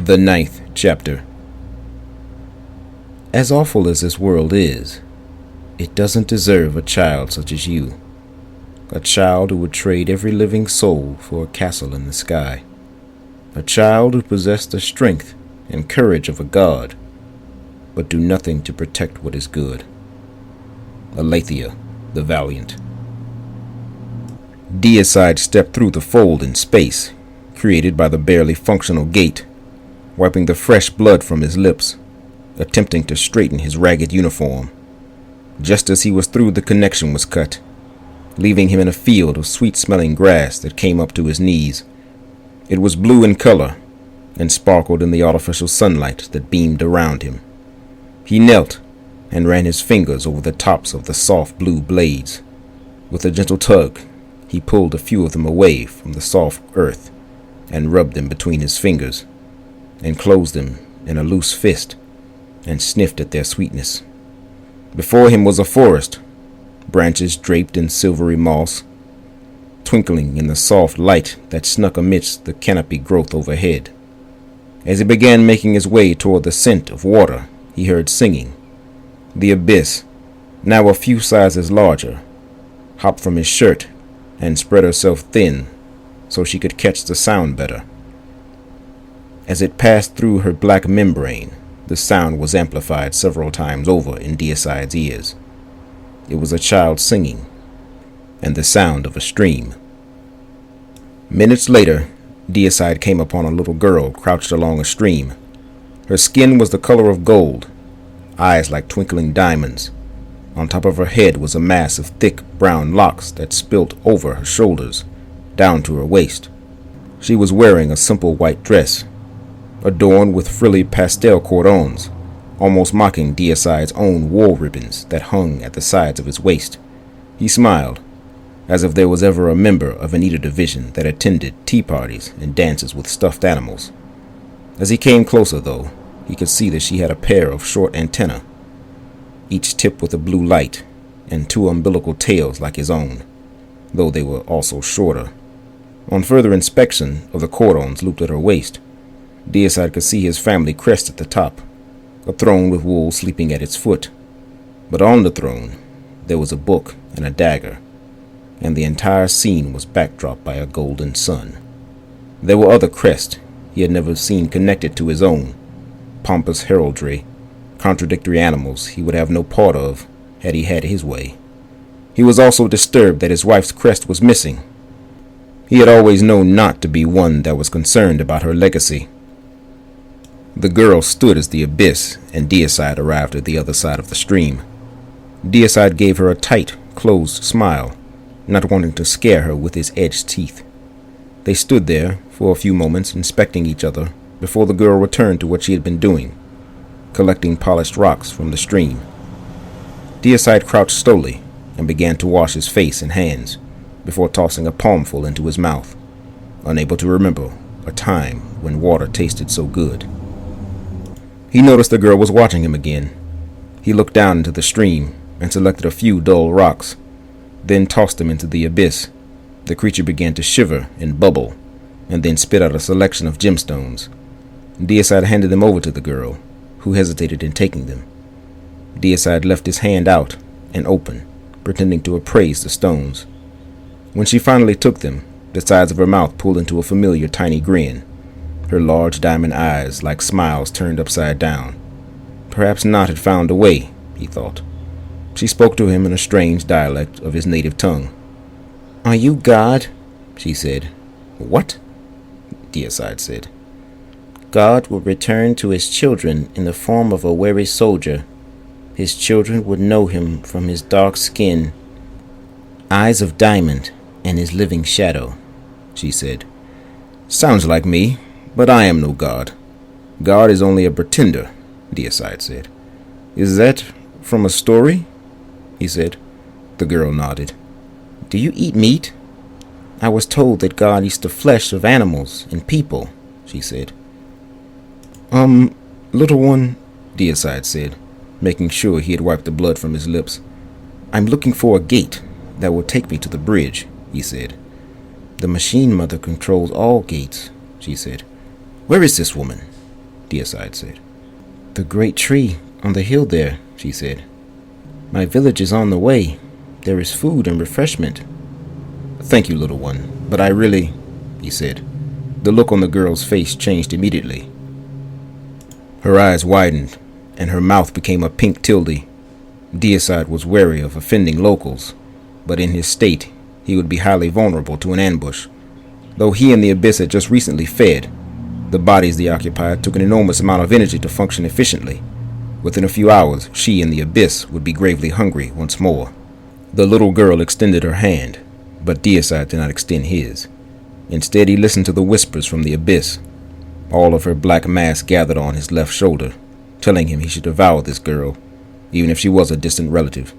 The 9th chapter. As awful as this world is, it doesn't deserve a child such as you. A child who would trade every living soul for a castle in the sky. A child who possessed the strength and courage of a god, but do nothing to protect what is good. Matathias the Valiant. Deicide stepped through the fold in space, created by the barely functional gate, wiping the fresh blood from his lips, attempting to straighten his ragged uniform. Just as he was through, the connection was cut, leaving him in a field of sweet-smelling grass that came up to his knees. It was blue in color and sparkled in the artificial sunlight that beamed around him. He knelt and ran his fingers over the tops of the soft blue blades. With a gentle tug, he pulled a few of them away from the soft earth and rubbed them between his fingers, and closed them in a loose fist and sniffed at their sweetness. Before him was a forest, branches draped in silvery moss, twinkling in the soft light that snuck amidst the canopy growth overhead. As he began making his way toward the scent of water, he heard singing. The abyss, now a few sizes larger, hopped from his shirt and spread herself thin so she could catch the sound better. As it passed through her black membrane, the sound was amplified several times over in Deicide's ears. It was a child singing, and the sound of a stream. Minutes later, Deicide came upon a little girl crouched along a stream. Her skin was the color of gold, eyes like twinkling diamonds. On top of her head was a mass of thick brown locks that spilt over her shoulders, down to her waist. She was wearing a simple white dress, adorned with frilly pastel cordons, almost mocking Deicide's own war ribbons that hung at the sides of his waist. He smiled, as if there was ever a member of an Eater division that attended tea parties and dances with stuffed animals. As he came closer, though, he could see that she had a pair of short antennae, each tipped with a blue light, and two umbilical tails like his own, though they were also shorter. On further inspection of the cordons looped at her waist, Deicide could see his family crest at the top, a throne with wool sleeping at its foot. But on the throne, there was a book and a dagger, and the entire scene was backdropped by a golden sun. There were other crests he had never seen connected to his own, pompous heraldry, contradictory animals he would have no part of had he had his way. He was also disturbed that his wife's crest was missing. He had always known not to be one that was concerned about her legacy. The girl stood as the abyss, and Deicide arrived at the other side of the stream. Deicide gave her a tight, closed smile, not wanting to scare her with his edged teeth. They stood there for a few moments inspecting each other before the girl returned to what she had been doing, collecting polished rocks from the stream. Deicide crouched slowly and began to wash his face and hands before tossing a palmful into his mouth, unable to remember a time when water tasted so good. He noticed the girl was watching him again. He looked down into the stream and selected a few dull rocks, then tossed them into the abyss. The creature began to shiver and bubble, and then spit out a selection of gemstones. Deicide handed them over to the girl, who hesitated in taking them. Deicide left his hand out and open, pretending to appraise the stones. When she finally took them, the sides of her mouth pulled into a familiar tiny grin, her large diamond eyes like smiles turned upside down. Perhaps Not had found a way, he thought. She spoke to him in a strange dialect of his native tongue. "Are you God?" she said. "What?" Deicide said. "God will return to his children in the form of a weary soldier. His children would know him from his dark skin, eyes of diamond, and his living shadow," she said. "Sounds like me, but I am no god. God is only a pretender," Deicide said. "Is that from a story?" he said. The girl nodded. "Do you eat meat?" "I was told that God eats the flesh of animals and people," she said. Little one," Deicide said, making sure he had wiped the blood from his lips. "I'm looking for a gate that will take me to the bridge," he said. "The machine mother controls all gates," she said. "Where is this woman?" Deicide said. "The great tree on the hill there," she said. "My village is on the way. There is food and refreshment." "Thank you, little one, but I really," he said. The look on the girl's face changed immediately. Her eyes widened, and her mouth became a pink tilde. Deicide was wary of offending locals, but in his state, he would be highly vulnerable to an ambush. Though he and the Abyss had just recently fed, the bodies they occupied took an enormous amount of energy to function efficiently. Within a few hours, she and the Abyss would be gravely hungry once more. The little girl extended her hand, but Deicide did not extend his. Instead, he listened to the whispers from the Abyss. All of her black mass gathered on his left shoulder, telling him he should devour this girl, even if she was a distant relative.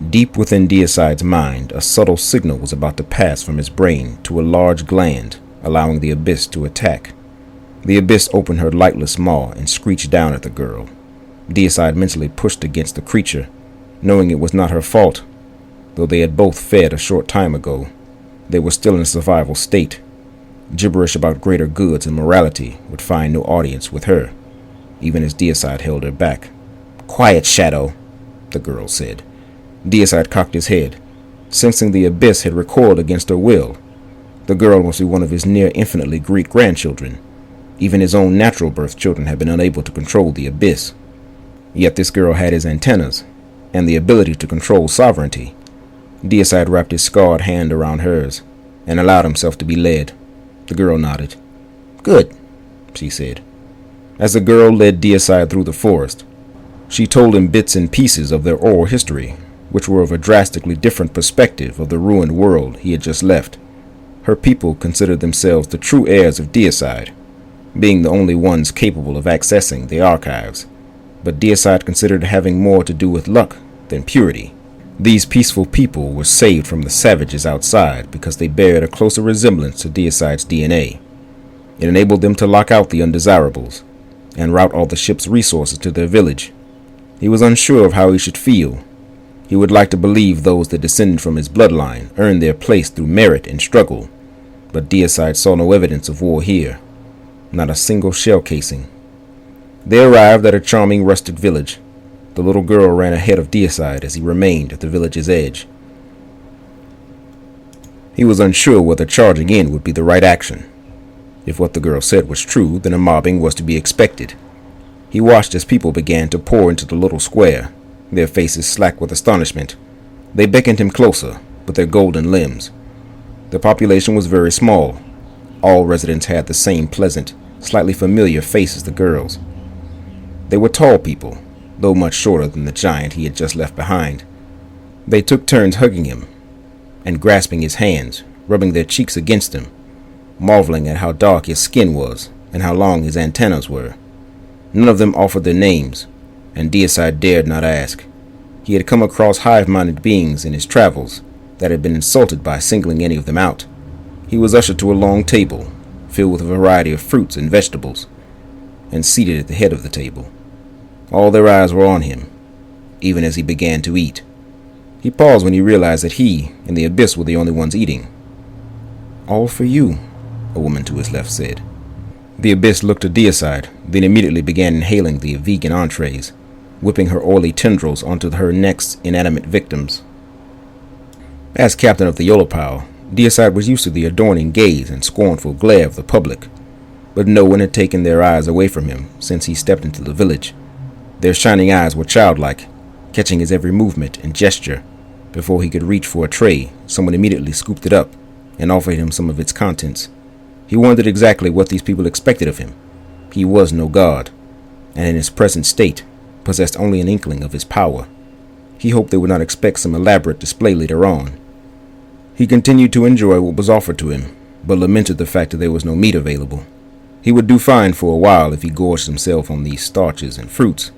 Deep within Deicide's mind, a subtle signal was about to pass from his brain to a large gland, allowing the Abyss to attack. The Abyss opened her lightless maw and screeched down at the girl. Deicide mentally pushed against the creature, knowing it was not her fault. Though they had both fed a short time ago, they were still in a survival state. Gibberish about greater goods and morality would find no audience with her, even as Deicide held her back. "Quiet, Shadow," the girl said. Deicide cocked his head, sensing the Abyss had recoiled against her will. The girl must be one of his near-infinitely Greek grandchildren. Even his own natural-birth children had been unable to control the Abyss. Yet this girl had his antennas, and the ability to control sovereignty. Deicide wrapped his scarred hand around hers, and allowed himself to be led. The girl nodded. "Good," she said. As the girl led Deicide through the forest, she told him bits and pieces of their oral history, which were of a drastically different perspective of the ruined world he had just left. Her people considered themselves the true heirs of Deicide, being the only ones capable of accessing the archives, but Deicide considered having more to do with luck than purity. These peaceful people were saved from the savages outside because they bared a closer resemblance to Deicide's DNA. It enabled them to lock out the undesirables and route all the ship's resources to their village. He was unsure of how he should feel. He would like to believe those that descended from his bloodline earned their place through merit and struggle, but Deicide saw no evidence of war here, not a single shell casing. They arrived at a charming rustic village. The little girl ran ahead of Deicide as he remained at the village's edge. He was unsure whether charging in would be the right action. If what the girl said was true, then a mobbing was to be expected. He watched as people began to pour into the little square, their faces slack with astonishment. They beckoned him closer with their golden limbs. The population was very small. All residents had the same pleasant, slightly familiar face as the girl's. They were tall people, though much shorter than the giant he had just left behind. They took turns hugging him and grasping his hands, rubbing their cheeks against him, marveling at how dark his skin was and how long his antennas were. None of them offered their names, and Deicide dared not ask. He had come across hive-minded beings in his travels that had been insulted by singling any of them out. He was ushered to a long table, filled with a variety of fruits and vegetables, and seated at the head of the table. All their eyes were on him, even as he began to eat. He paused when he realized that he and the Abyss were the only ones eating. "All for you," a woman to his left said. The Abyss looked to Deicide, then immediately began inhaling the vegan entrees, whipping her oily tendrils onto her next inanimate victims. As captain of the Yolopile, Deicide was used to the adorning gaze and scornful glare of the public, but no one had taken their eyes away from him since he stepped into the village. Their shining eyes were childlike, catching his every movement and gesture. Before he could reach for a tray, someone immediately scooped it up and offered him some of its contents. He wondered exactly what these people expected of him. He was no god, and in his present state, possessed only an inkling of his power. He hoped they would not expect some elaborate display later on. He continued to enjoy what was offered to him, but lamented the fact that there was no meat available. He would do fine for a while if he gorged himself on these starches and fruits,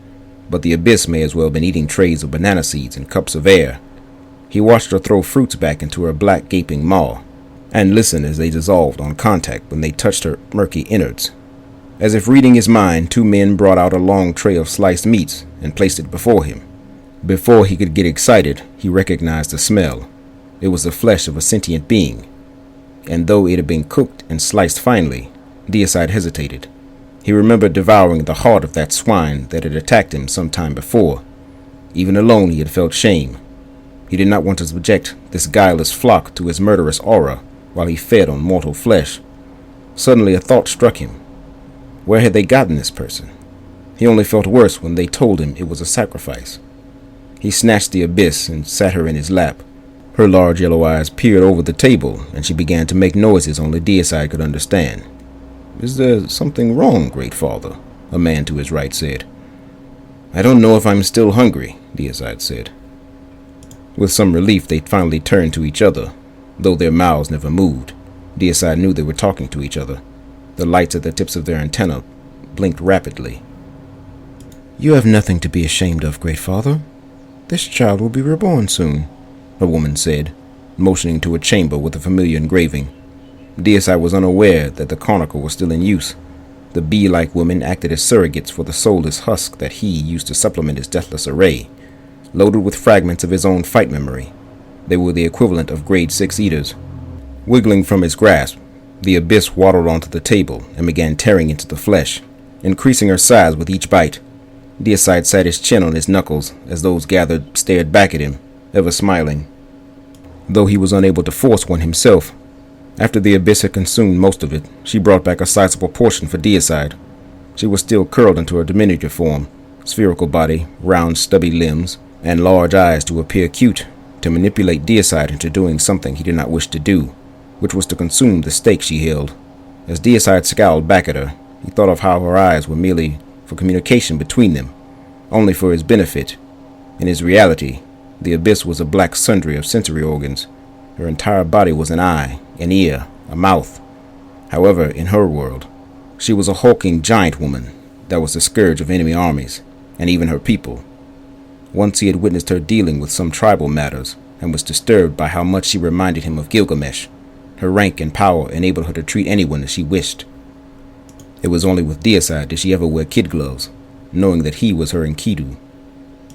but the Abyss may as well have been eating trays of banana seeds and cups of air. He watched her throw fruits back into her black gaping maw, and listened as they dissolved on contact when they touched her murky innards. As if reading his mind, two men brought out a long tray of sliced meats and placed it before him. Before he could get excited, he recognized the smell. It was the flesh of a sentient being, and though it had been cooked and sliced finely, Deicide hesitated. He remembered devouring the heart of that swine that had attacked him some time before. Even alone he had felt shame. He did not want to subject this guileless flock to his murderous aura while he fed on mortal flesh. Suddenly a thought struck him. Where had they gotten this person? He only felt worse when they told him it was a sacrifice. He snatched the abyss and sat her in his lap. Her large yellow eyes peered over the table, and she began to make noises only Deicide could understand. "Is there something wrong, Great Father?" a man to his right said. "I don't know if I'm still hungry," Deicide said. With some relief, they finally turned to each other, though their mouths never moved. Deicide knew they were talking to each other. The lights at the tips of their antennae blinked rapidly. "You have nothing to be ashamed of, Great Father. This child will be reborn soon," a woman said, motioning to a chamber with a familiar engraving. Deicide was unaware that the conical was still in use. The bee-like women acted as surrogates for the soulless husk that he used to supplement his deathless array. Loaded with fragments of his own fight memory, they were the equivalent of grade 6 eaters. Wiggling from his grasp, the abyss waddled onto the table and began tearing into the flesh, increasing her size with each bite. Deicide sat his chin on his knuckles as those gathered stared back at him, ever smiling, though he was unable to force one himself. After the abyss had consumed most of it, she brought back a sizable portion for Deicide. She was still curled into her diminutive form, spherical body, round stubby limbs, and large eyes to appear cute, to manipulate Deicide into doing something he did not wish to do, which was to consume the steak she held. As Deicide scowled back at her, he thought of how her eyes were merely for communication between them, only for his benefit. In his reality, the abyss was a black sundry of sensory organs. Her entire body was an eye, an ear, a mouth. However, in her world, she was a hulking giant woman that was the scourge of enemy armies, and even her people. Once he had witnessed her dealing with some tribal matters, and was disturbed by how much she reminded him of Gilgamesh. Her rank and power enabled her to treat anyone as she wished. It was only with Deicide did she ever wear kid gloves, knowing that he was her Enkidu.